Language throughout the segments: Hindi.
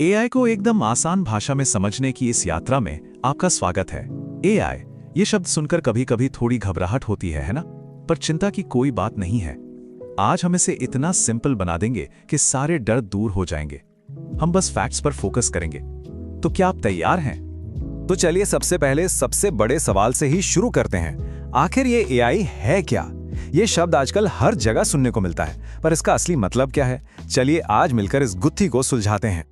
एआई को एकदम आसान भाषा में समझने की इस यात्रा में आपका स्वागत है। एआई, ये शब्द सुनकर कभी कभी थोड़ी घबराहट होती है ना? पर चिंता की कोई बात नहीं है। आज हम इसे इतना सिंपल बना देंगे कि सारे डर दूर हो जाएंगे। हम बस फैक्ट्स पर फोकस करेंगे। तो क्या आप तैयार हैं? तो चलिए सबसे पहले सबसे बड़े सवाल से ही शुरू करते हैं। आखिर ये एआई है क्या? ये शब्द आजकल हर जगह सुनने को मिलता है, पर इसका असली मतलब क्या है? चलिए आज मिलकर इस गुत्थी को सुलझाते हैं।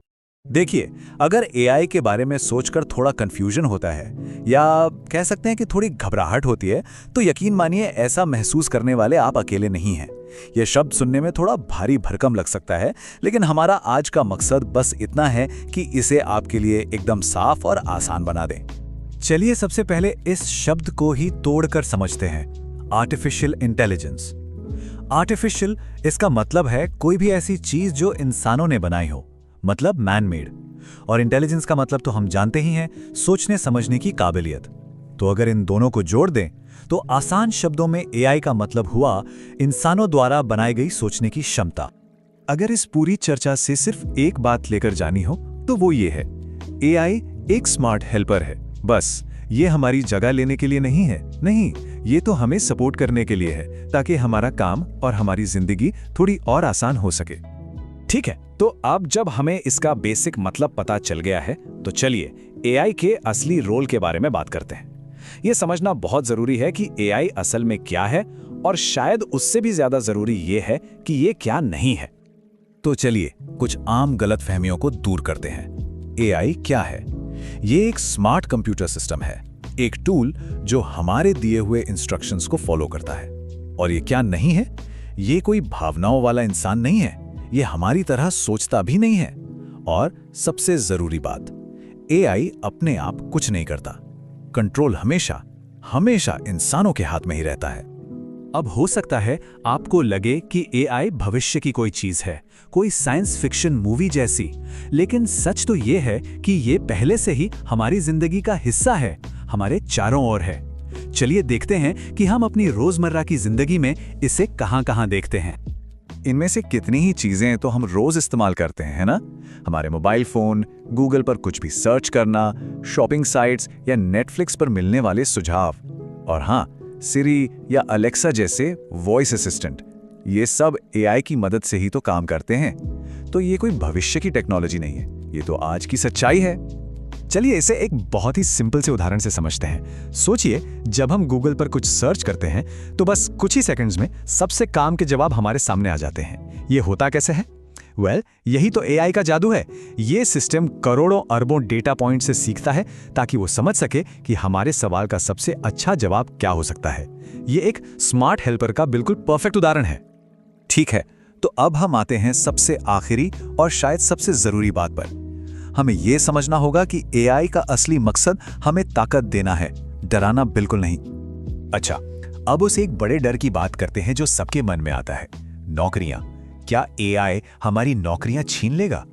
देखिए, अगर एआई के बारे में सोचकर थोड़ा कंफ्यूजन होता है या कह सकते हैं कि थोड़ी घबराहट होती है, तो यकीन मानिए ऐसा महसूस करने वाले आप अकेले नहीं हैं। यह शब्द सुनने में थोड़ा भारी भरकम लग सकता है, लेकिन हमारा आज का मकसद बस इतना है कि इसे आपके लिए एकदम साफ और आसान बना दें। चलिए सबसे पहले इस शब्द को ही तोड़कर समझते हैं। Artificial intelligence. आर्टिफिशियल, इसका मतलब है कोई भी ऐसी चीज जो इंसानों ने बनाई हो, मतलब मैन मेड। और इंटेलिजेंस का मतलब तो हम जानते ही हैं, सोचने समझने की काबिलियत। तो अगर इन दोनों को जोड़ दें तो आसान शब्दों में एआई का मतलब हुआ इंसानों द्वारा बनाई गई सोचने की क्षमता। अगर इस पूरी चर्चा से सिर्फ एक बात लेकर जानी हो तो वो ये है, एआई एक स्मार्ट हेल्पर है। बस ये हमारी जगह लेने के लिए नहीं है, नहीं, ये तो हमें सपोर्ट करने के लिए है, ताकि हमारा काम और हमारी जिंदगी थोड़ी और आसान हो सके। ठीक है, तो अब जब हमें इसका बेसिक मतलब पता चल गया है, तो चलिए एआई के असली रोल के बारे में बात करते हैं। यह समझना बहुत जरूरी है कि एआई असल में क्या है, और शायद उससे भी ज्यादा जरूरी यह है कि यह क्या नहीं है। तो चलिए कुछ आम गलतफहमियों को दूर करते हैं। एआई क्या है? ये एक स्मार्ट कंप्यूटर सिस्टम है, एक टूल जो हमारे दिए हुए इंस्ट्रक्शंस को फॉलो करता है। और ये क्या नहीं है? ये कोई भावनाओं वाला इंसान नहीं है, ये हमारी तरह सोचता भी नहीं है। और सबसे जरूरी बात, एआई अपने आप कुछ नहीं करता। कंट्रोल हमेशा हमेशा इंसानों के हाथ में ही रहता है। अब हो सकता है आपको लगे कि एआई भविष्य की कोई चीज है, कोई साइंस फिक्शन मूवी जैसी, लेकिन सच तो ये है कि ये पहले से ही हमारी जिंदगी का हिस्सा है, हमारे चारों ओर है। चलिए देखते हैं कि हम अपनी रोजमर्रा की जिंदगी में इसे कहां-कहां देखते हैं। इनमें से कितनी ही चीजें तो हम रोज इस्तेमाल करते हैं, है ना? हमारे मोबाइल फोन, गूगल पर कुछ भी सर्च करना, शॉपिंग साइट्स या नेटफ्लिक्स पर मिलने वाले सुझाव, और हाँ, सिरी या अलेक्सा जैसे वॉइस असिस्टेंट, ये सब एआई की मदद से ही तो काम करते हैं। तो ये कोई भविष्य की टेक्नोलॉजी नहीं है, ये तो आज की सच्चाई है। चलिए इसे एक बहुत ही सिंपल से उदाहरण से समझते हैं। सोचिए, जब हम गूगल पर कुछ सर्च करते हैं तो बस कुछ ही सेकंड्स में सबसे काम के जवाब हमारे सामने आ जाते हैं। ये होता कैसे है? यही तो एआई का जादू है। ये सिस्टम करोड़ों अरबों डेटा पॉइंट से सीखता है ताकि वो समझ सके कि हमारे सवाल का सबसे अच्छा जवाब क्या हो सकता है। ये एक स्मार्ट हेल्पर का बिल्कुल परफेक्ट उदाहरण है। ठीक है, तो अब हम आते हैं सबसे आखिरी और शायद सबसे जरूरी बात पर। हमें यह समझना होगा कि एआई का असली मकसद हमें ताकत देना है, डराना बिल्कुल नहीं। अच्छा, अब उस एक बड़े डर की बात करते हैं जो सबके मन में आता है, नौकरियां। क्या एआई हमारी नौकरियां छीन लेगा?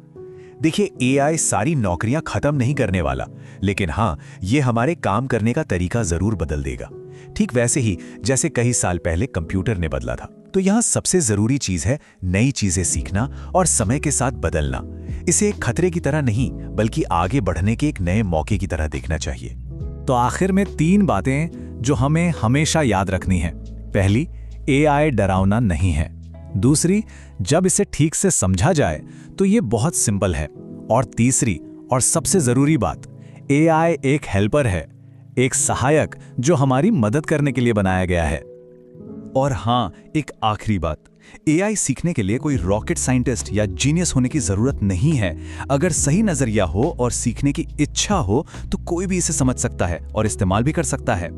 देखिए, एआई सारी नौकरियां खत्म नहीं करने वाला, लेकिन हाँ, ये हमारे काम करने का तरीका जरूर बदल देगा। ठीक वैसे ही जैसे कई साल पहले कंप्यूटर ने बदला था। तो यहाँ सबसे जरूरी चीज है नई चीजें सीखना और समय के साथ बदलना। इसे एक खतरे की तरह नहीं, बल्कि आगे बढ़ने के एक नए मौके की तरह देखना चाहिए। तो आखिर में 3 बातें जो हमें हमेशा याद रखनी है। पहली, एआई डरावना नहीं है। दूसरी, जब इसे ठीक से समझा जाए तो ये बहुत सिंपल है। और तीसरी और सबसे जरूरी बात, एआई एक हेल्पर है, एक सहायक जो हमारी मदद करने के लिए बनाया गया है। और हाँ, एक आखिरी बात, एआई सीखने के लिए कोई रॉकेट साइंटिस्ट या जीनियस होने की जरूरत नहीं है। अगर सही नजरिया हो और सीखने की इच्छा हो तो कोई भी इसे समझ सकता है और इस्तेमाल भी कर सकता है।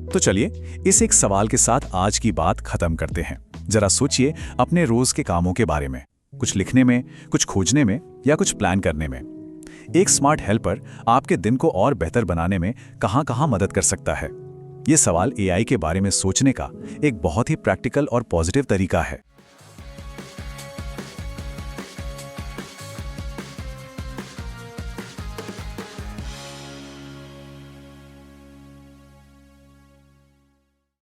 तो चलिए इस एक सवाल के साथ आज की बात खत्म करते हैं। जरा सोचिए अपने रोज के कामों के बारे में, कुछ लिखने में, कुछ खोजने में या कुछ प्लान करने में। एक स्मार्ट हेल्पर आपके दिन को और बेहतर बनाने में कहां-कहां मदद कर सकता है? ये सवाल एआई के बारे में सोचने का एक बहुत ही प्रैक्टिकल और पॉजिटिव तरीका है।